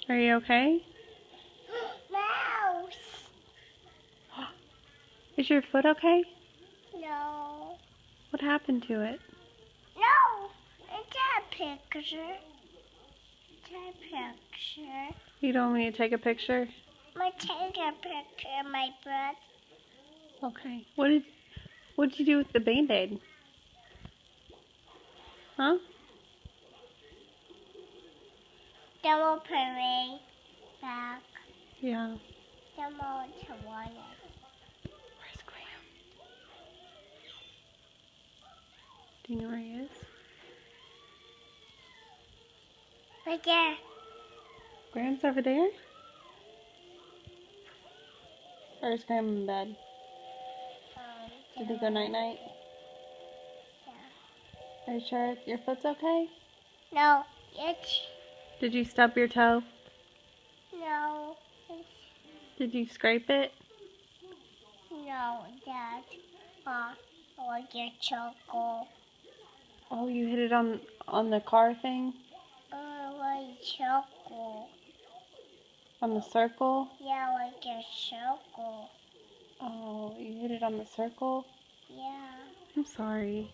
Are you okay? Mouse. Is your foot okay? No. What happened to it? No. It's a picture. It's a picture. You don't want me to take a picture? I take a picture of my breath. Okay. What'd you do with the Band-Aid? Huh? Then we'll put it back. Yeah. Then we'll to one it. Where's Graham? Do you know where he is? Right there. Graham's over there? Or is Graham in bed? Did he go night-night? Yeah. Are you sure your foot's okay? No, it's Did you stub your toe? no, it's Did you scrape it? no, Dad. Like your choco. Oh, you hit it on the car thing? Like choco. On the circle? Yeah, like your choco. Oh, you hit it on the circle? Yeah. I'm sorry.